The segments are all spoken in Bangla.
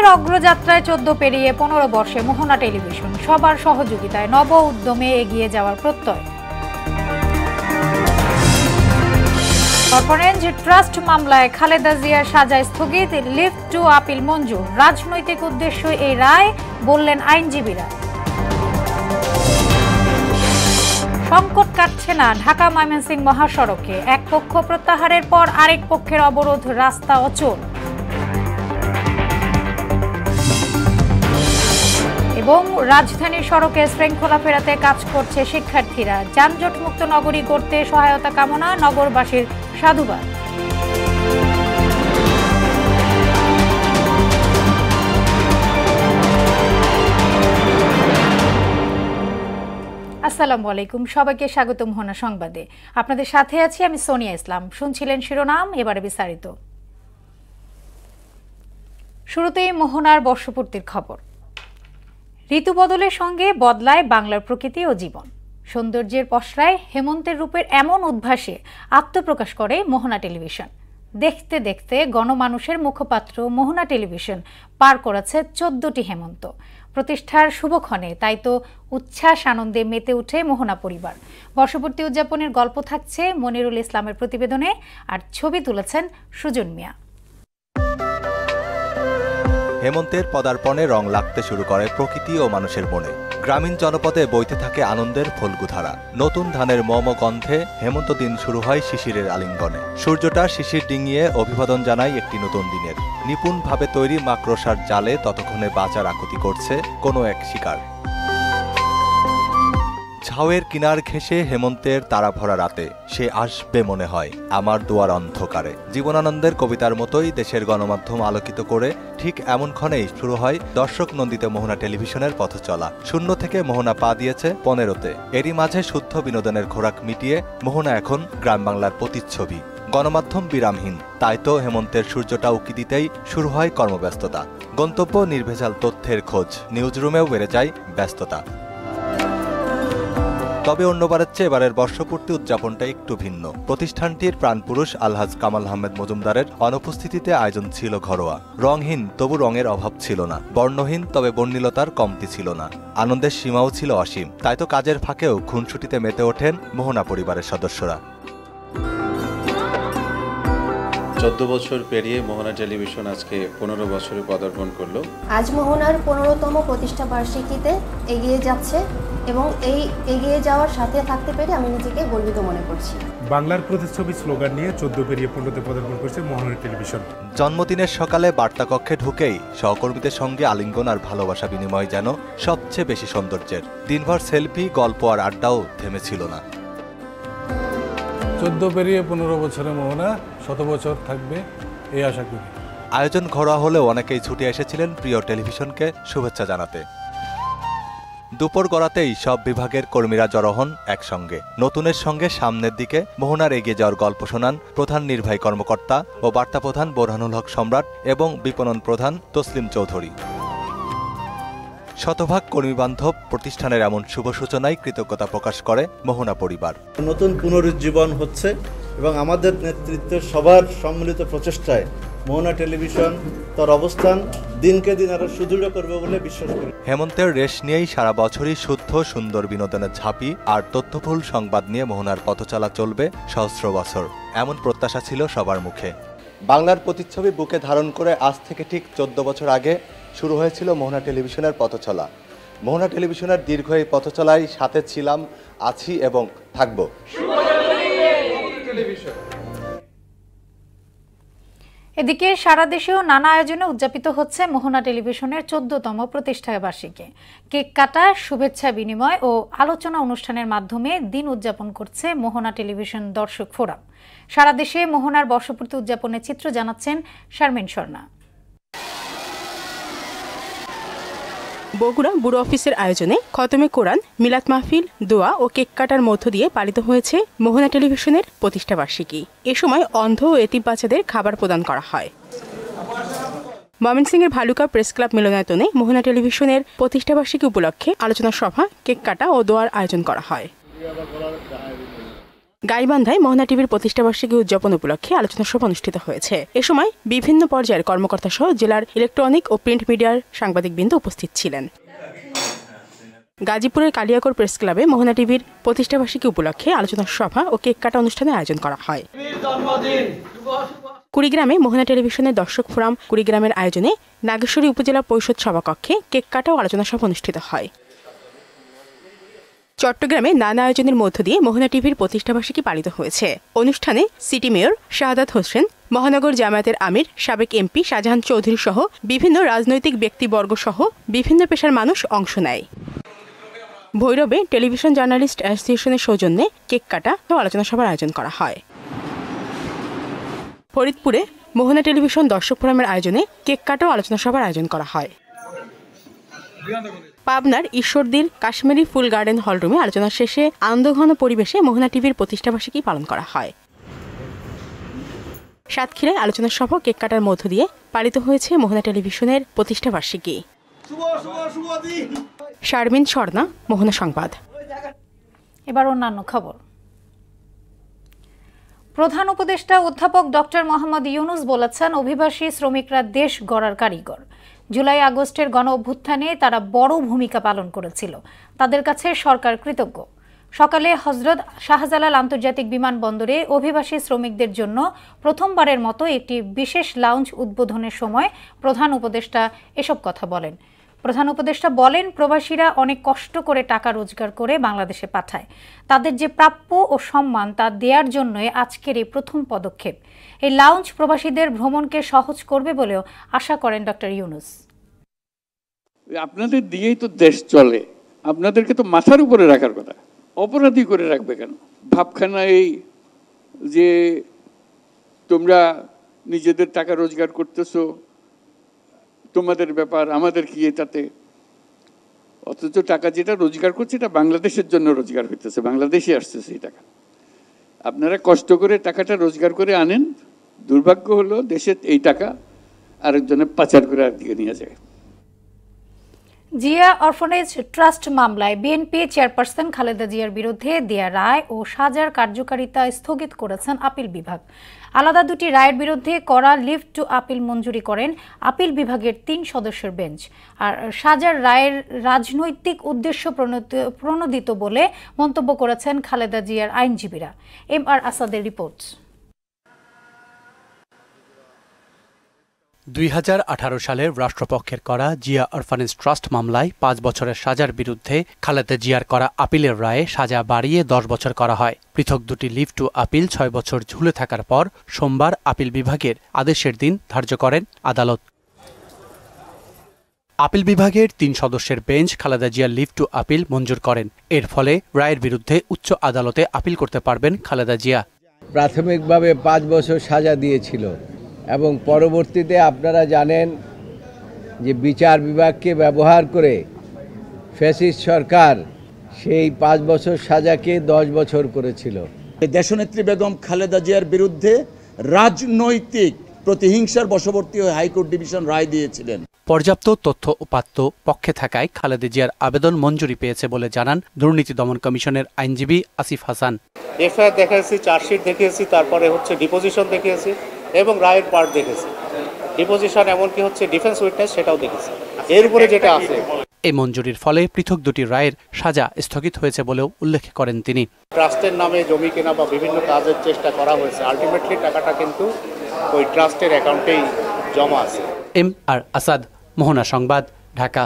সময়ের অগ্রযাত্রায় 14 পেরিয়ে 15 বর্ষে মোহনা টেলিভিশন সবার সহযোগিতায় নব উদ্যমে এগিয়ে যাওয়ার প্রত্যয়। অরেঞ্জ ট্রাস্ট মামলায় খালেদা জিয়ার সাজা স্থগিত, লিভ টু আপিল মঞ্জুর। রাজনৈতিক উদ্দেশ্য এই রায়, বললেন আইনজীবীরা। সংকট কাটছে না ঢাকা ময়মনসিংহ মহাসড়কে, এক পক্ষ প্রত্যাহারের পর আরেক পক্ষের অবরোধ, রাস্তা অচল। এবং রাজধানীর সড়কে শৃঙ্খলা ফেরাতে কাজ করছে শিক্ষার্থীরা। যানজটমুক্ত নগরী গড়তে সহায়তা কামনা, নগরবাসীর সাধুবাদ। আসসালামু আলাইকুম, সবাইকে স্বাগত মোহনা সংবাদে। আপনাদের সাথে আছি আমি সোনিয়া ইসলাম। শুনছিলেন শিরোনাম, এবারে বিস্তারিত। শুরুতেই মোহনার বর্ষপূর্তির খবর। ঋতু বদলের সঙ্গে বদলায় বাংলার প্রকৃতি ও জীবন। সৌন্দর্যের পসরায় হেমন্তের রূপের এমন উদ্ভাসে আত্মপ্রকাশ করে মোহনা টেলিভিশন। দেখতে দেখতে গণমানুষের মুখপাত্র মোহনা টেলিভিশন পার করেছে 14টি হেমন্ত। প্রতিষ্ঠার শুভক্ষণে তাই তো উচ্ছ্বাস আনন্দে মেতে উঠে মোহনা পরিবার। বর্ষপূর্তি উদযাপনের গল্প থাকছে মনিরুল ইসলামের প্রতিবেদনে, আর ছবি তুলেছেন সুজন মিয়া। হেমন্তের পদার্পণে রং লাগতে শুরু করে প্রকৃতি ও মানুষের মনে। গ্রামীণ জনপদে বইতে থাকে আনন্দের ফল্গুধারা। নতুন ধানের মম গন্ধে হেমন্ত দিন শুরু হয় শিশিরের আলিঙ্গনে। সূর্যটা শিশির ডিঙিয়ে অভিবাদন জানায় একটি নতুন দিনের। নিপুণভাবে তৈরি মাকড়সার জালে ততক্ষণে বাঁচার আকুতি করছে কোনো এক শিকার। ঝাউয়ের কিনার ঘেঁষে হেমন্তের তারা ভরা রাতে সে আসবে মনে হয় আমার দুয়ার অন্ধকারে। জীবনানন্দের কবিতার মতোই দেশের গণমাধ্যম আলোকিত করে ঠিক এমন ক্ষণেই শুরু হয় দর্শক নন্দিত মোহনা টেলিভিশনের পথ চলা। শূন্য থেকে মোহনা পা দিয়েছে 15তে। এরই মাঝে শুদ্ধ বিনোদনের খোরাক মিটিয়ে মোহনা এখন গ্রাম বাংলার প্রতিচ্ছবি। গণমাধ্যম বিরামহীন, তাই তো হেমন্তের সূর্যটা উকি দিতেই শুরু হয় কর্মব্যস্ততা। গন্তব্য নির্ভেজাল তথ্যের খোঁজ, নিউজরুমেও বেড়ে যায় ব্যস্ততা। তবে অন্যবারের চেয়ে এবারের বর্ষপূর্তি উদযাপনটা একটু ভিন্ন। প্রতিষ্ঠানটির প্রাণপুরুষ আলহাজ কামাল আহমেদ মজুমদারের অনুপস্থিতিতে আয়োজন ছিল ঘরোয়া। রংহীন, তবু রঙের অভাব ছিল না। বর্ণহীন, তবে বর্ণিলতার কমতি ছিল না। আনন্দের সীমাও ছিল অসীম। তাই তো কাজের ফাঁকেও খুনসুটিতে মেতে ওঠেন মোহনা পরিবারের সদস্যরা। 14 বছর পেরিয়ে মোহনা টেলিভিশন আজকে 15 বছরে পদার্পণ করলো। আজ মোহনার 15তম প্রতিষ্ঠা বার্ষিকীতে এগিয়ে যাচ্ছে এবং এই এগিয়ে যাওয়ার সাথে থাকতে পেরে আমি নিজেকে গর্বিত মনে করছি। বাংলার প্রতিচ্ছবি স্লোগান নিয়ে 14 পেরিয়ে 15তে পদার্পণ করছে মোহনা টেলিভিশন। জন্মদিনের সকালে বার্তা কক্ষে ঢুকেই সহকর্মীদের সঙ্গে আলিঙ্গন আর ভালোবাসা বিনিময় যেন সবচেয়ে বেশি সৌন্দর্যের। দিনভর সেলফি, গল্প আর আড্ডাও থেমেছিল না। 14 পেরিয়ে 15 বছরে মোহনা 100 বছর থাকবে এই আশা করি। আয়োজন ঘরোয়া হলেও অনেকেই ছুটে এসেছিলেন প্রিয় টেলিভিশনকে শুভেচ্ছা জানাতে। দুপুর গড়াতেই সব বিভাগের কর্মীরা জড়ো হন একসঙ্গে। নতুনের সঙ্গে সামনের দিকে মোহনার এগিয়ে যাওয়ার গল্প শোনান প্রধান নির্বাহী কর্মকর্তা ও বার্তা প্রধান বোরহানুল হক সম্রাট এবং বিপণন প্রধান তসলিম চৌধুরী। শতভাগ কর্মীবান্ধব প্রতিষ্ঠানের এমন শুভ সূচনায় কৃতজ্ঞতা প্রকাশ করে মোহনা পরিবার। নতুন পুনরুজ্জীবন হচ্ছে এবং আমাদের নেতৃত্বের সবার সম্মিলিত প্রচেষ্টায় মোহনা টেলিভিশন তার অবস্থান দিনকে দিন আরো সুদৃঢ় করবে বলে বিশ্বাস করি। হেমন্তের রেশ নিয়েই সারা বছরই শুদ্ধ সুন্দর বিনোদনের ঝাঁপি আর তথ্যবহুল সংবাদ নিয়ে মোহনার পথচলা চলবে সহস্র বছর, এমন প্রত্যাশা ছিল সবার মুখে। বাংলার প্রতিচ্ছবি বুকে ধারণ করে আজ থেকে ঠিক 14 বছর আগে শুরু হয়েছিল মোহনা টেলিভিশনের পথচলা। মোহনা টেলিভিশনের দীর্ঘ এই পথচলায় সাথে ছিলাম, আছি এবং থাকব। এদিকে সারা দেশেও নানা আয়োজনে উদযাপিত হচ্ছে মোহনা টেলিভিশনের 14তম প্রতিষ্ঠা বার্ষিকী। কেক কাটা, শুভেচ্ছা বিনিময় ও আলোচনা অনুষ্ঠানের মাধ্যমে দিন উদযাপন করছে মোহনা টেলিভিশন দর্শক ফোরাম। সারা দেশে মোহনার বর্ষপূর্তি উদযাপনের চিত্র জানাচ্ছেন শারমিন স্বর্ণা। বগুড়া ব্যুরো অফিসের আয়োজনে খতমে কোরআন, মিলাদ মাহফিল, দোয়া ও কেক কাটার মধ্য দিয়ে পালিত হয়েছে মোহনা টেলিভিশনের প্রতিষ্ঠা বার্ষিকী। এ সময় অন্ধ ও এতিম বাচ্চাদের খাবার প্রদান করা হয়। ময়মনসিংহের ভালুকা প্রেস ক্লাব মিলনায়তনে মোহনা টেলিভিশনের প্রতিষ্ঠা বার্ষিকী উপলক্ষে আলোচনা সভা, কেক কাটা ও দোয়ার আয়োজন করা হয়। গাইবান্ধায় মোহনা টিভির প্রতিষ্ঠাবার্ষিকী উদযাপন উপলক্ষে আলোচনা সভা অনুষ্ঠিত হয়েছে। এ সময় বিভিন্ন পর্যায়ের কর্মকর্তা সহ জেলার ইলেকট্রনিক ও প্রিন্ট মিডিয়ার সাংবাদিকবৃন্দ উপস্থিত ছিলেন। গাজীপুরের কালিয়াকৈর প্রেস ক্লাবে মোহনা টিভির প্রতিষ্ঠাবার্ষিকী উপলক্ষে আলোচনা সভা ও কেক কাটা অনুষ্ঠানের আয়োজন করা হয়। কুড়িগ্রামে মোহনা টেলিভিশনের দর্শক ফোরাম কুড়িগ্রামের আয়োজনে নাগেশ্বরী উপজেলা পরিষদ সভাকক্ষে কেক কাটা ও আলোচনা সভা অনুষ্ঠিত হয়। চট্টগ্রামে নানা আয়োজনের মধ্য দিয়ে মোহনা টিভির প্রতিষ্ঠাবার্ষিকী পালিত হয়েছে। অনুষ্ঠানে সিটি মেয়র শাহাদাত হোসেন, মহানগর জামায়াতের আমির, সাবেক এমপি শাহজাহান চৌধুরী সহ বিভিন্ন রাজনৈতিক ব্যক্তিবর্গ সহ বিভিন্ন পেশার মানুষ অংশ নেয়। ভৈরবে টেলিভিশন জার্নালিস্ট অ্যাসোসিয়েশনের সৌজন্যে কেক কাটা ও আলোচনা সভার আয়োজন করা হয়। ফরিদপুরে মোহনা টেলিভিশন দর্শক ফোরামের আয়োজনে কেক কাটা ও আলোচনা সভার আয়োজন করা হয়। পাবনার ঈশ্বরদীর কাশ্মীরি ফুল গার্ডেন হলরুমে আলোচনা শেষে আনন্দঘন পরিবেশে মোহনা টিভির প্রতিষ্ঠাবার্ষিকী পালন করা হয়। সাতক্ষীরায় আলোচনা সভা কেক কাটার মধ্য দিয়ে পালিত হয়েছে মোহনা টেলিভিশনের প্রতিষ্ঠাবার্ষিকী। শারমিন স্বর্ণা, মোহনা সংবাদ। এবার অন্যান্য খবর। প্রধান উপদেষ্টা অধ্যাপক ডক্টর মোহাম্মদ ইউনুস বলেছেন, অভিবাসী শ্রমিকরা দেশ গড়ার কারিগর। জুলাই আগস্টের গণ অভ্যুত্থানে তারা বড় ভূমিকা পালন করেছিল। তাদের কাছে সরকার কৃতজ্ঞ। সকালে হজরত শাহজালাল আন্তর্জাতিক বিমানবন্দরে অভিবাসী শ্রমিকদের জন্য প্রথমবারের মতো একটি বিশেষ লাউঞ্জ উদ্বোধনের সময় প্রধান উপদেষ্টা এসব কথা বলেন। প্রধান উপদেষ্টা বলেন, প্রবাসীরা অনেক কষ্ট করে টাকা রোজগার করে বাংলাদেশে পাঠায়। তাদের যে প্রাপ্য ও সম্মান তা দেওয়ার জন্যই আজকের এই প্রথম পদক্ষেপ। এই লাউঞ্জ প্রবাসীদের ভ্রমণকে সহজ করবে বলেও আশা করেন ডক্টর ইউনুস। আপনাদের দিয়েই তো দেশ চলে, আপনাদেরকে তো মাথার উপরে রাখার কথা, অপরাধী করে রাখবে কেন? ভাবখানা এই যে তোমরা নিজেদের টাকা রোজগার করতেছো, তোমাদের ব্যাপার, আমাদের কি এটাতে? অথচ টাকা যেটা রোজগার করছে এটা বাংলাদেশের জন্য রোজগার হইতেছে, বাংলাদেশে আসতেছে এই টাকা। আপনারা কষ্ট করে টাকাটা রোজগার করে আনেন, দুর্ভাগ্য হলো দেশে এই টাকা আরেকজনে পাচার করে আরেকদিকে নিয়ে যায়। জিয়া অরফানেজ ট্রাস্ট মামলায় বিএনপি চেয়ারপারসন খালেদা জিয়ার বিরুদ্ধে দেয়া রায় ও সাজার কার্যকারিতা স্থগিত করেছেন আপিল বিভাগ। আলাদা দুটি রায়ের বিরুদ্ধে করা লিভ টু আপিল মঞ্জুরি করেন আপিল বিভাগের 3 সদস্যের বেঞ্চ। আর সাজার রায়ের রাজনৈতিক উদ্দেশ্য প্রণোদিত বলে মন্তব্য করেছেন খালেদা জিয়ার আইনজীবীরা। MR আসাদের রিপোর্ট। 2018 সালের রাষ্ট্রপক্ষের করা জিয়া অরফানেজ ট্রাস্ট মামলায় 5 বছরের সাজার বিরুদ্ধে খালেদা জিয়ার করা আপিলের রায়ে সাজা বাড়িয়ে 10 বছর করা হয়। পৃথক দুটি লিভ টু আপিল 6 বছর ঝুলে থাকার পর সোমবার আপিল বিভাগের আদেশের দিন ধার্য করেন আদালত। আপিল বিভাগের 3 সদস্যের বেঞ্চ খালেদা জিয়ার লিভ টু আপিল মঞ্জুর করেন। এর ফলে রায়ের বিরুদ্ধে উচ্চ আদালতে আপিল করতে পারবেন খালেদা জিয়া। প্রাথমিকভাবে 5 বছর সাজা দিয়েছিল এবং পরবর্তীতে আপনারা জানেন যে বিচার বিভাগকে ব্যবহার করে ফ্যাসিস্ট সরকার সেই 5 বছর সাজাকে 10 বছর করেছিল। দেশনেত্রী বেগম খালেদা জিয়ার বিরুদ্ধে রাজনৈতিক প্রতিহিংসার বশবর্তী হয়ে হাইকোর্ট ডিভিশন রায় দিয়েছিলেন। পর্যাপ্ত তথ্য উপাত্ত পক্ষে থাকায় খালেদা জিয়ার আবেদন মঞ্জুরি পেয়েছে বলে জানান দুর্নীতি দমন কমিশনের আইনজীবী আসিফ হাসান। এফআইআর দেখিয়েছি, চার্জশিট দেখিয়েছি, তারপরে ডিপোজিশন দেখিয়েছি এবং রায়ের পার্ট দেখেছি। ডিপোজিশন এমনকি ডিফেন্স উইটনেস সেটাও দেখেছি। এর উপরে যেটা আছে, এই মঞ্জুরির ফলে পৃথক দুটি রায়ের সাজা স্থগিত হয়েছে বলেও উল্লেখ করেন তিনি। ট্রাস্টের নামে জমি কেনা বা বিভিন্ন কাজের চেষ্টা করা হয়েছে, আলটিমেটলি টাকাটা কিন্তু ওই ট্রাস্টের অ্যাকাউন্টেই জমা আছে। MR আসাদ, মোহনা সংবাদ, ঢাকা।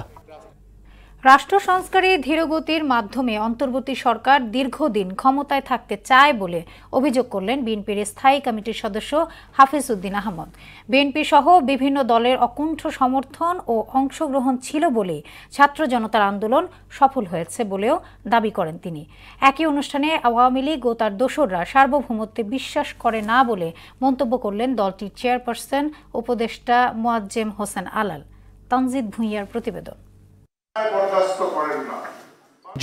রাষ্ট্র সংস্কারে ধীরগতির মাধ্যমে অন্তর্বর্তী সরকার দীর্ঘদিন ক্ষমতায় থাকতে চায় বলে অভিযোগ করলেন বিএনপির স্থায়ী কমিটির সদস্য হাফিজ উদ্দিন আহমদ। বিএনপি সহ বিভিন্ন দলের অকুণ্ঠ সমর্থন ও অংশগ্রহণ ছিল বলে ছাত্র জনতার আন্দোলন সফল হয়েছে বলেও দাবি করেন তিনি। একই অনুষ্ঠানে আওয়ামী লীগ ও তার দোসররা সার্বভৌমত্বে বিশ্বাস করে না বলে মন্তব্য করলেন দলটির চেয়ারপারসন উপদেষ্টা মোয়াজ্জেম হোসেন আলাল। তানজিদ ভুঁইয়ার প্রতিবেদন।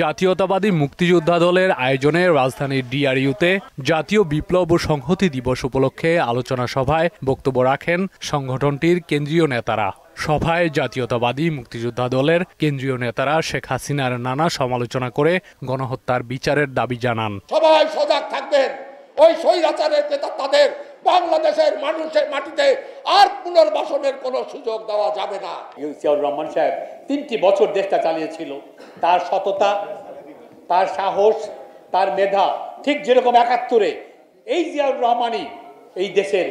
জাতীয়তাবাদী মুক্তিযোদ্ধা দলের আয়োজনে রাজধানীর ডিআরইউতে জাতীয় বিপ্লব ও সংহতি দিবস উপলক্ষে আলোচনা সভায় বক্তব্য রাখেন সংগঠনটির কেন্দ্রীয় নেতারা। সভায় জাতীয়তাবাদী মুক্তিযোদ্ধা দলের কেন্দ্রীয় নেতারা শেখ হাসিনার নানা সমালোচনা করে গণহত্যার বিচারের দাবি জানান। সবাই সজাগ থাকবেন, ওই স্বৈরাচারের তাদের বাংলাদেশের মানুষের মাটিতে আর পুনর্বাসনের কোনো সুযোগ দেওয়া যাবে না। জিয়াউর রহমান সাহেব 3টি বছর দেশটা চালিয়েছিল। তার সততা, তার সাহস, তার মেধা, ঠিক যেরকম 71-এ এই জিয়াউর রহমানই এই দেশের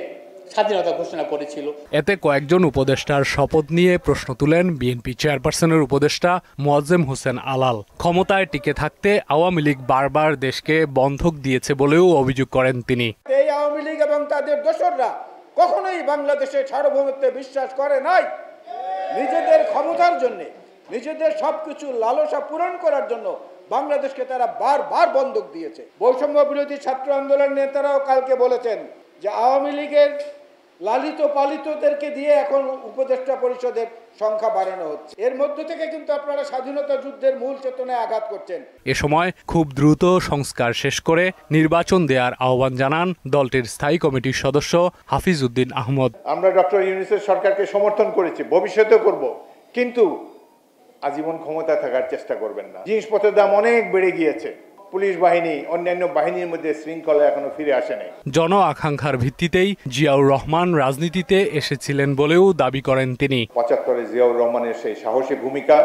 স্বাধীনতা ঘোষণা করেছিল। এতে কয়েকজন উপদেষ্টার শপথ নিয়ে প্রশ্ন তুলেন বিএনপি চেয়ারপারসনের উপদেষ্টা মোয়াজ্জেম হোসেন আলাল। ক্ষমতায় টিকে থাকতে আওয়ামী লীগ বারবার দেশকে বন্ধক দিয়েছে বলেও অভিযোগ করেন তিনি। এই আওয়ামী লীগ এবং তাদের দোসররা কখনোই বাংলাদেশের সার্বভৌমত্বে বিশ্বাস করে নাই। নিজেদের ক্ষমতার জন্য, নিজেদের সবকিছু লালসা পূরণ করার জন্য বাংলাদেশকে তারা বারবার বন্ধক দিয়েছে। বৈষম্য বিরোধী ছাত্র আন্দোলনের নেতারাও কালকে বলেছেন যে আওয়ামী লীগের লালিত পালিতদেরকে দিয়ে এখন উপদেষ্টা পরিষদের সংখ্যা বাড়ানো হচ্ছে। এর মধ্য থেকে কিন্তু আপনারা স্বাধীনতা যুদ্ধের মূল চেতনায় আঘাত করছেন। এ সময় খুব দ্রুত সংস্কার শেষ করে নির্বাচন দেওয়ার আহ্বান জানান দলটির স্থায়ী কমিটির সদস্য হাফিজ উদ্দিন আহমদ। আমরা ডক্টর ইউনূসের সরকারকে সমর্থন করেছি, ভবিষ্যতেও করব, কিন্তু আজীবন ক্ষমতা থাকার চেষ্টা করবেন না। জিনিসপত্রের দাম অনেক বেড়ে গিয়েছে। পুলিশ বাহিনী, অন্যান্য বাহিনীর মধ্যে শৃঙ্খলা এখনো ফিরে আসেনি। জন আকাঙ্ক্ষার ভিত্তিতেই জিয়াউর রহমান রাজনীতিতে এসেছিলেন বলেও দাবি করেন তিনি। 75-এ জিয়াউর রহমানের সেই সাহসী ভূমিকা,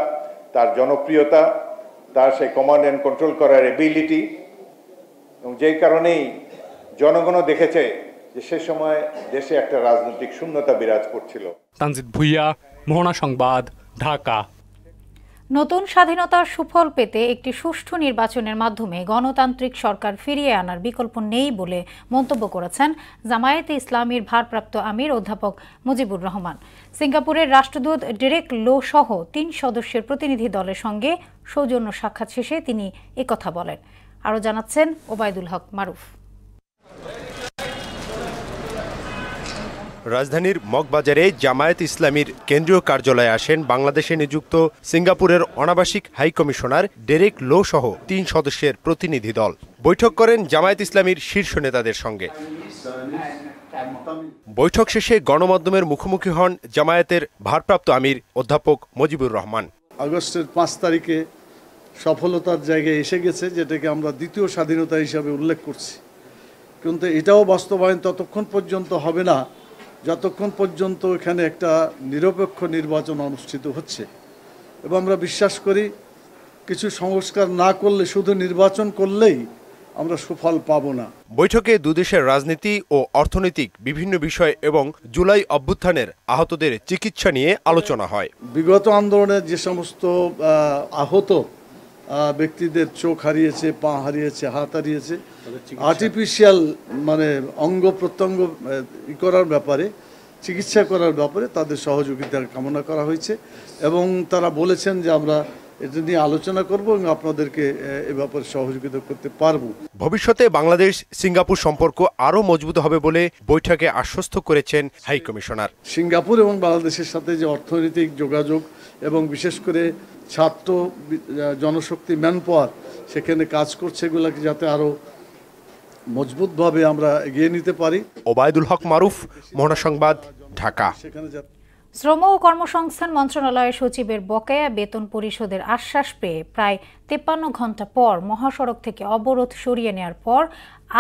তার জনপ্রিয়তা, তার সেই কমান্ড অ্যান্ড কন্ট্রোল করার এবিলিটি, এবং যেই কারণেই জনগণও দেখেছে যে সে সময় দেশে একটা রাজনৈতিক শূন্যতা বিরাজ করছিল। তানজিদ ভুইয়া, মোহনা সংবাদ, ঢাকা। নতুন স্বাধীনতার সুফল পেতে একটি সুষ্ঠু নির্বাচনের মাধ্যমে গণতান্ত্রিক সরকার ফিরিয়ে আনার বিকল্প নেই বলে মন্তব্য করেছেন জামায়াতে ইসলামীর ভারপ্রাপ্ত আমির অধ্যাপক মুজিবুর রহমান। সিঙ্গাপুরের রাষ্ট্রদূত ডেরেক লো সহ 3 সদস্যের প্রতিনিধি দলের সঙ্গে সৌজন্য সাক্ষাৎ শেষে তিনি একথা বলেন। আরও জানাচ্ছেন ওবায়দুল হক মারুফ। রাজধানীর মগবাজারে জামায়াত ইসলামীর কেন্দ্রীয় কার্যালয়ে আসেন বাংলাদেশে নিযুক্ত সিঙ্গাপুরের অনাবাসিক হাই কমিশনার ডেরেক লো সহ 3 সদস্যের প্রতিনিধি দল। বৈঠক করেন জামায়াত ইসলামীর শীর্ষ নেতাদের সঙ্গে। বৈঠক শেষে গণমাধ্যমের মুখোমুখি হন জামায়াতের ভারপ্রাপ্ত আমির অধ্যাপক মুজিবুর রহমান। আগস্টের 5 তারিখে সফলতার জায়গায় এসে গেছে, যেটাকে আমরা দ্বিতীয় স্বাধীনতা হিসাবে উল্লেখ করছি, কিন্তু এটাও বাস্তবায়ন ততক্ষণ পর্যন্ত হবে না যতক্ষণ পর্যন্ত এখানে একটা নিরপেক্ষ নির্বাচন অনুষ্ঠিত হচ্ছে। এবং আমরা বিশ্বাস করি কিছু সংস্কার না করলে, শুধু নির্বাচন করলেই আমরা সুফল পাব না। বৈঠকে দুদেশের রাজনীতি ও অর্থনৈতিক বিভিন্ন বিষয় এবং জুলাই অভ্যুত্থানের আহতদের চিকিৎসা নিয়ে আলোচনা হয়। বিগত আন্দোলনে যে সমস্ত আহত ব্যক্তিদের চোখ হারিয়েছে, পা হারিয়েছে, হাত হারিয়েছে, আর্টিফিশিয়াল অঙ্গ প্রত্যঙ্গ করার ব্যাপারে, চিকিৎসা করার ব্যাপারে তাদের সহযোগিতার কামনা করা হয়েছে এবং তারা বলেছেন যে আমরা এটা নিয়ে আলোচনা করব এবং আপনাদেরকে এ ব্যাপারে সহযোগিতা করতে পারব। ভবিষ্যতে বাংলাদেশ সিঙ্গাপুর সম্পর্ক আরও মজবুত হবে বলে বৈঠকে আশ্বস্ত করেছেন হাই কমিশনার। সিঙ্গাপুর এবং বাংলাদেশের সাথে যে অর্থনৈতিক যোগাযোগ এবং বিশেষ করে ছাত্র জনশক্তি, ম্যান পাওয়ার সেখানে কাজ করছে, এগুলোকে যাতে আরও মজবুতভাবে আমরা এগিয়ে নিতে পারি। ওবায়দুল হক মারুফ, মোহনা সংবাদ, ঢাকা। শ্রম ও কর্মসংস্থান মন্ত্রণালয়ের সচিবের বকেয়া বেতন পরিশোধের আশ্বাস পেয়ে প্রায় 53 ঘণ্টা পর মহাসড়ক থেকে অবরোধ সরিয়ে নেওয়ার পর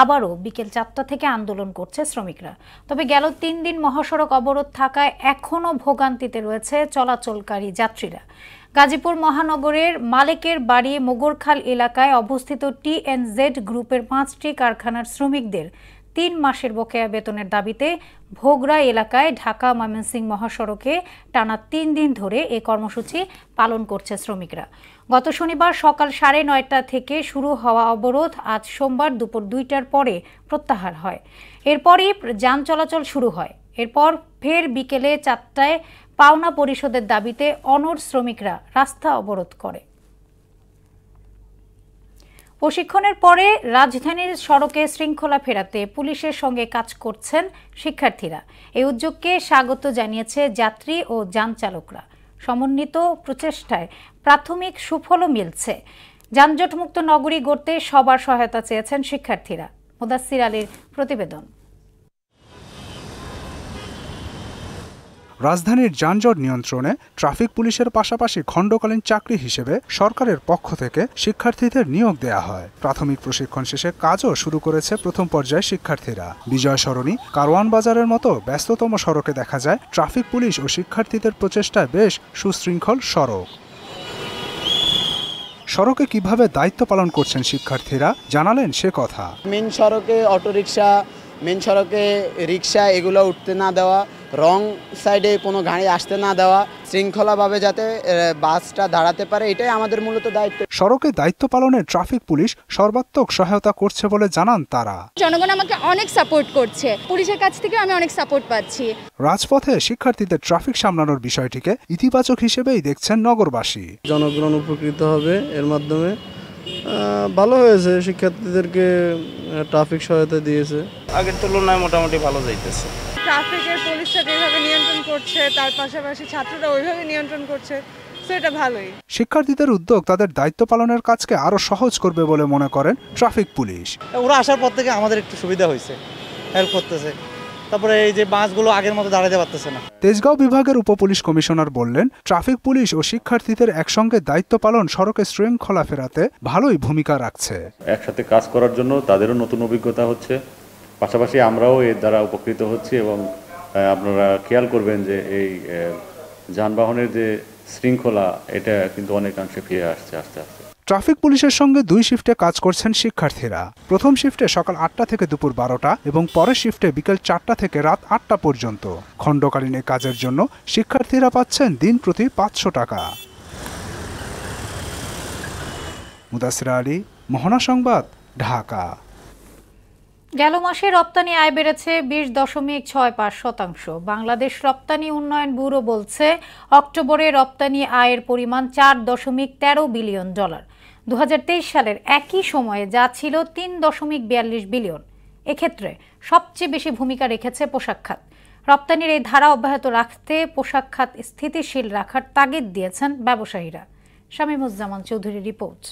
আবারও বিকেল 4টা থেকে আন্দোলন করছে শ্রমিকরা। তবে গেল 3 দিন মহাসড়ক অবরোধ থাকায় এখনও ভোগান্তিতে রয়েছে চলাচলকারী যাত্রীরা। গাজীপুর মহানগরের মালেকের বাড়ি মোগরখাল এলাকায় অবস্থিত TNZ গ্রুপের 5টি কারখানার শ্রমিকদের 3 মাসের বকেয়া বেতনের দাবিতে ভোগড়া এলাকায় ঢাকা ময়মনসিংহ মহাসড়কে টানা 3 দিন ধরে এই কর্মসূচি পালন করছে শ্রমিকরা। গত শনিবার সকাল 9:30টা থেকে শুরু হওয়া অবরোধ আজ সোমবার দুপুর 2টার পরে প্রত্যাহার হয়। এরপরই যান চলাচল শুরু হয়। এরপর ফের বিকেলে 4টায় পাওনা পরিশোধের দাবিতে অনড় শ্রমিকরা রাস্তা অবরোধ করে। প্রশিক্ষণের পরে রাজধানীর সড়কে শৃঙ্খলা ফেরাতে পুলিশের সঙ্গে কাজ করছেন শিক্ষার্থীরা। এই উদ্যোগকে স্বাগত জানিয়েছে যাত্রী ও যান চালকরা। সমন্বিত প্রচেষ্টায় প্রাথমিক সুফলও মিলছে। যানজটমুক্ত নগরী গড়তে সবার সহায়তা চেয়েছেন শিক্ষার্থীরা। মুদাসসির আলীর প্রতিবেদন। রাজধানীর যানজট নিয়ন্ত্রণে ট্রাফিক পুলিশের পাশাপাশি খণ্ডকালীন চাকরি হিসেবে সরকারের পক্ষ থেকে শিক্ষার্থীদের নিয়োগ দেয়া হয়। প্রাথমিক প্রশিক্ষণ শেষে কাজও শুরু করেছে প্রথম পর্যায়ে শিক্ষার্থীরা। বিজয় সরণি, কারওয়ান বাজারের মতো ব্যস্ততম সড়কে দেখা যায় ট্রাফিক পুলিশ ও শিক্ষার্থীদের প্রচেষ্টায় বেশ সুশৃঙ্খল সড়ক। সড়কে কিভাবে দায়িত্ব পালন করছেন শিক্ষার্থীরা জানালেন সে কথা। মেন সড়কে অটোরিকশা, মেন সড়কে রিক্সা এগুলো উঠতে না দেওয়া, রং সাইডে কোনো গাড়ি আসতে না দেওয়া, শৃঙ্খলাভাবে যাতে বাসটা দাঁড়াতে পারে, এটাই আমাদের মূলত দায়িত্ব। সড়কে দায়িত্ব পালনে ট্রাফিক পুলিশ সর্বাত্মক সহায়তা করছে বলে জানান তারা। জনগণ আমাকে অনেক সাপোর্ট করছে, পুলিশের কাছ থেকে আমি অনেক সাপোর্ট পাচ্ছি। রাজপথে শিক্ষার্থীদের ট্রাফিক সামলানোর বিষয়টিকে ইতিবাচক হিসেবেই দেখছেন নগরবাসী। জনগণ উপকৃত হবে এর মাধ্যমে। ভালো হয়েছে, শিক্ষার্থীদেরকে ট্রাফিক সহায়তা দিয়েছে, আগের তুলনায় মোটামুটি ভালো যাইতেছে। ট্রাফিকের পুলিশটা যেভাবে নিয়ন্ত্রণ করছে, তার পাশাপাশি ছাত্ররা ওইভাবে নিয়ন্ত্রণ করছে, সেটা ভালোই। শিক্ষার্থীদের উদ্যোগ তাদের দায়িত্ব পালনের কাজকে আরো সহজ করবে বলে মনে করেন ট্রাফিক পুলিশ। ওরা আসার পর থেকে আমাদের একটু সুবিধা হয়েছে, হেল্প করতেছে। তারপরে এই যে বাসগুলো আগের মতো দাঁড়াতে পারতেছে না। তেজগাঁও বিভাগের উপপুলিশ কমিশনার বললেন, ট্রাফিক পুলিশ ও শিক্ষার্থীদের একসঙ্গে দায়িত্ব পালন সড়কে শৃঙ্খলা ফেরাতে ভালোই ভূমিকা রাখছে। একসাথে কাজ করার জন্য তাদেরও নতুন অভিজ্ঞতা হচ্ছে, পাশাপাশি আমরাও এর দ্বারা উপকৃত হচ্ছি। এবং আপনারা খেয়াল করবেন যে এই যানবাহনের যে শৃঙ্খলা, এটা কিন্তু অনেকাংশে ফিরে আসছে আস্তে আস্তে। ট্রাফিক পুলিশের সঙ্গে 2 শিফটে কাজ করছেন শিক্ষার্থীরা। প্রথম শিফটে সকাল 8টা থেকে দুপুর 12টা এবং পরের শিফটে বিকেল 4টা থেকে রাত 8টা পর্যন্ত। খণ্ডকালীন এই কাজের জন্য শিক্ষার্থীরা পাচ্ছেন দিন প্রতি 500 টাকা। মুদাসসির আলী, মোহনা সংবাদ, ঢাকা। গেল মাসে রপ্তানি আয় বেড়েছে 20.65%। বাংলাদেশ রপ্তানি উন্নয়ন ব্যুরো বলছে, অক্টোবরে রপ্তানি আয়ের পরিমাণ $4.13 বিলিয়ন। 2023 সালের একই সময়ে যা ছিল $3.42 বিলিয়ন। এক্ষেত্রে সবচেয়ে বেশি ভূমিকা রেখেছে পোশাক খাত। রপ্তানির এই ধারা অব্যাহত রাখতে পোশাক খাত স্থিতিশীল রাখার তাগিদ দিয়েছেন ব্যবসায়ীরা। শামীমুজ্জামান চৌধুরীর রিপোর্ট।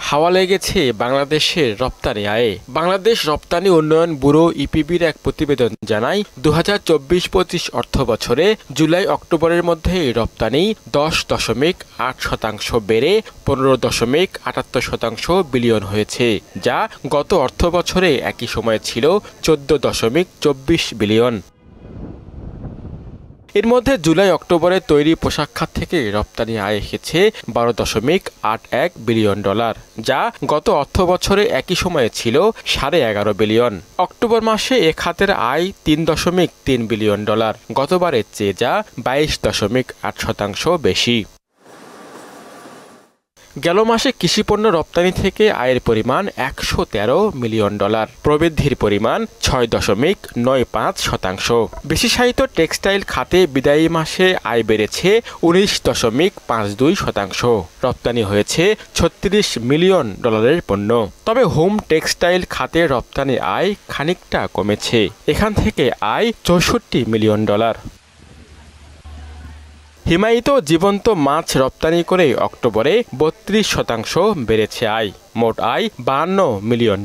হাওয়া লেগেছে বাংলাদেশের রপ্তানি আয়ে। বাংলাদেশ রপ্তানি উন্নয়ন ব্যুরো ইপিবির এক প্রতিবেদন জানায়, 2024-25 অর্থ বছরে জুলাই অক্টোবরের মধ্যে রপ্তানি 10.8% বেড়ে 15.78% বিলিয়ন হয়েছে, যা গত অর্থ বছরে একই সময়ে ছিল 14.24 বিলিয়ন। এর মধ্যে জুলাই অক্টোবরে তৈরি পোশাক খাত থেকে রপ্তানি আয় এসেছে $12.81 বিলিয়ন, যা গত অর্থ বছরে একই সময়ে ছিল $11.5 বিলিয়ন। অক্টোবর মাসে এ খাতের আয় $3.3 বিলিয়ন, গতবারের চেয়ে যা 22.8% বেশি। গেল মাসে কৃষিপণ্য রপ্তানি থেকে আয়ের পরিমাণ $113 মিলিয়ন, প্রবৃদ্ধির পরিমাণ 6.95%। বিশেষায়িত টেক্সটাইল খাতে বিদায়ী মাসে আয় বেড়েছে 19.52%। রপ্তানি হয়েছে $36 মিলিয়ন পণ্য। তবে হোম টেক্সটাইল খাতে রপ্তানি আয় খানিকটা কমেছে, এখান থেকে আয় $64 মিলিয়ন। হিমায়িত জীবন্ত মাছ রপ্তানি করে অক্টোবরে 32% বেড়েছে আয়। মোট আয় $52 মিলিয়ন,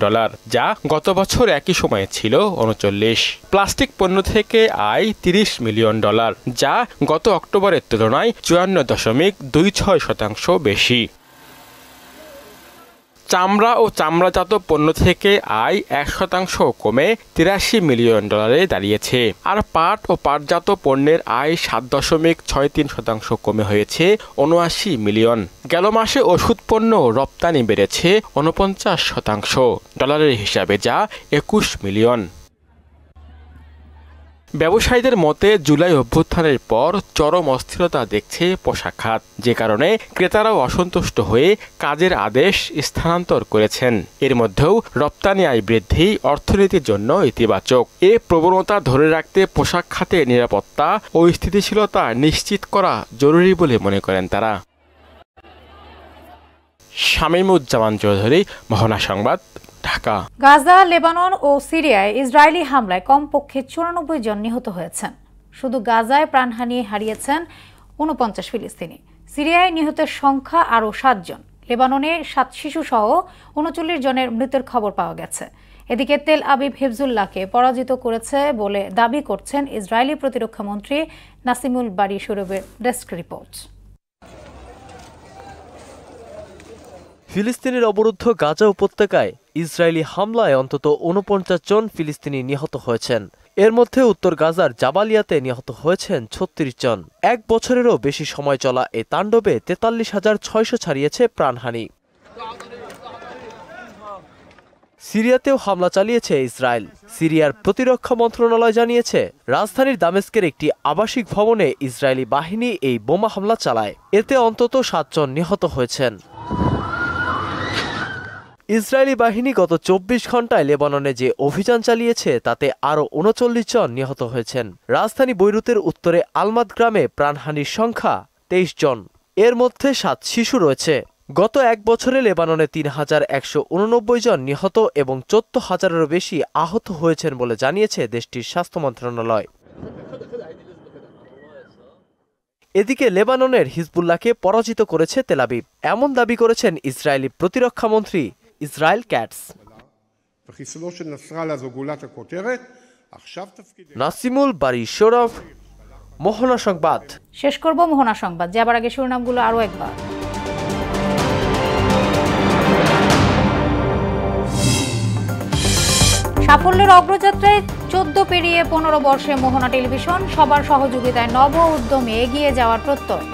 যা গত বছর একই সময়ে ছিল 39। প্লাস্টিক পণ্য থেকে আয় $30 মিলিয়ন, যা গত অক্টোবরের তুলনায় 54.26% বেশি। চামড়া ও চামড়াজাত পণ্য থেকে আয় 1% কমে $83 মিলিয়ন দাঁড়িয়েছে। আর পাট ও পাটজাত পণ্যের আয় 7.63% কমে হয়েছে $79 মিলিয়ন। গেল মাসে ওষুধ পণ্য রপ্তানি বেড়েছে 49% হিসাবে, যা $21 মিলিয়ন। ব্যবসায়ীদের মতে জুলাই অভ্যুত্থানের পর চরম অস্থিরতা দেখছে পোশাক খাত, যে কারণে ক্রেতারাও অসন্তুষ্ট হয়ে কাজের আদেশ স্থানান্তর করেছেন। এর মধ্যেও রপ্তানি আয় বৃদ্ধি অর্থনীতির জন্য ইতিবাচক। এ প্রবণতা ধরে রাখতে পোশাক খাতে নিরাপত্তা ও স্থিতিশীলতা নিশ্চিত করা জরুরি বলে মনে করেন তারা। শামীমুজ্জামান চৌধুরী, মোহনা সংবাদ, ঢাকা। গাজা, লেবানন ও সিরিয়ায় ইসরায়েলি হামলায় কমপক্ষে 94 জন নিহত হয়েছেন। শুধু গাজায় প্রাণহানি হারিয়েছেন 49 ফিলিস্তিনি। সিরিয়ায় নিহতের সংখ্যা আরও 7 জন। লেবাননে 7 শিশু সহ 39 জনের মৃত্যুর খবর পাওয়া গেছে। এদিকে তেল আবিব হিজবুল্লাহকে পরাজিত করেছে বলে দাবি করছেন ইসরায়েলি প্রতিরক্ষা মন্ত্রী নাসিমুল বারি শোরবের ডেস্ক রিপোর্ট। ফিলিস্তিনের অবরুদ্ধ গাজা উপত্যকায় ইসরায়েলি হামলায় অন্তত 49 জন ফিলিস্তিনি নিহত হয়েছেন। এর মধ্যে উত্তর গাজার জাবালিয়াতে নিহত হয়েছেন 36 জন। 1 বছরেরও বেশি সময় চলা এ তাণ্ডবে 43,600 ছাড়িয়েছে প্রাণহানি। সিরিয়াতেও হামলা চালিয়েছে ইসরায়েল। সিরিয়ার প্রতিরক্ষা মন্ত্রণালয় জানিয়েছে, রাজধানীর দামেস্কের একটি আবাসিক ভবনে ইসরায়েলি বাহিনী এই বোমা হামলা চালায়। এতে অন্তত 7 জন নিহত হয়েছেন। ইসরায়েলি বাহিনী গত 24 ঘন্টায় লেবাননে যে অভিযান চালিয়েছে তাতে আরও 39 জন নিহত হয়েছেন। রাজধানী বৈরুতের উত্তরে আলমাদ গ্রামে প্রাণহানির সংখ্যা 23 জন। এর মধ্যে 7 শিশু রয়েছে। গত 1 বছরে লেবাননে 3,189 জন নিহত এবং 14,000-এরও বেশি আহত হয়েছেন বলে জানিয়েছে দেশটির স্বাস্থ্য মন্ত্রণালয়। এদিকে লেবাননের হিজবুল্লাহকে পরাজিত করেছে তেল আবিব, এমন দাবি করেছেন ইসরায়েলি প্রতিরক্ষামন্ত্রী ইসরায়েল ক্যাটস। নাসিমুল বারি শোরফ, মোহনা সংবাদ। শেষ করব মোহনা সংবাদ, যাবার আগে শিরোনামগুলো আরও একবার। সাফল্যের অগ্রযাত্রায় 14 পেরিয়ে 15 বর্ষে মোহনা টেলিভিশন, সবার সহযোগিতায় নব উদ্যমে এগিয়ে যাওয়ার প্রত্যয়।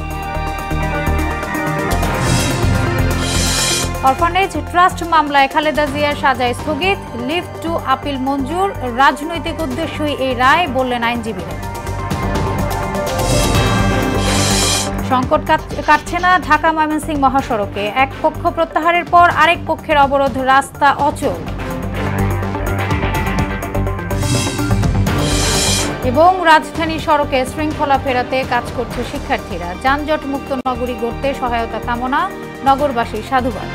অরফানেজ ট্রাস্ট মামলায় খালেদা জিয়ার সাজা স্থগিত, লিভ টু আপিল মঞ্জুর, রাজনৈতিক উদ্দেশ্যই এই রায় বললেন আইনজীবীরা। সংকট কাটছে না ঢাকা ময়মনসিংহ মহাসড়কে, এক পক্ষ প্রত্যাহারের পর আরেক পক্ষের অবরোধ, রাস্তা অচল। এবং রাজধানী সড়কে শৃঙ্খলা ফেরাতে কাজ করছে শিক্ষার্থীরা, যানজট মুক্ত নগরী গড়তে সহায়তা কামনা, নগরবাসীর সাধুবাদ।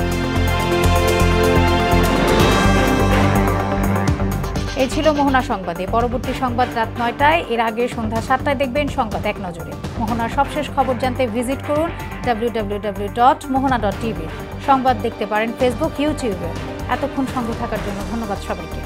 এই ছিল মোহনা সংবাদে। পরবর্তী সংবাদ রাত 9টায়, এর আগে সন্ধ্যা 7টায় দেখবেন সংবাদ এক নজরে। মোহনার সবশেষ খবর জানতে ভিজিট করুন www.mohana.tv। সংবাদ দেখতে পারেন ফেসবুক, ইউটিউবে। এতক্ষণ সঙ্গে থাকার জন্য ধন্যবাদ সবাইকে।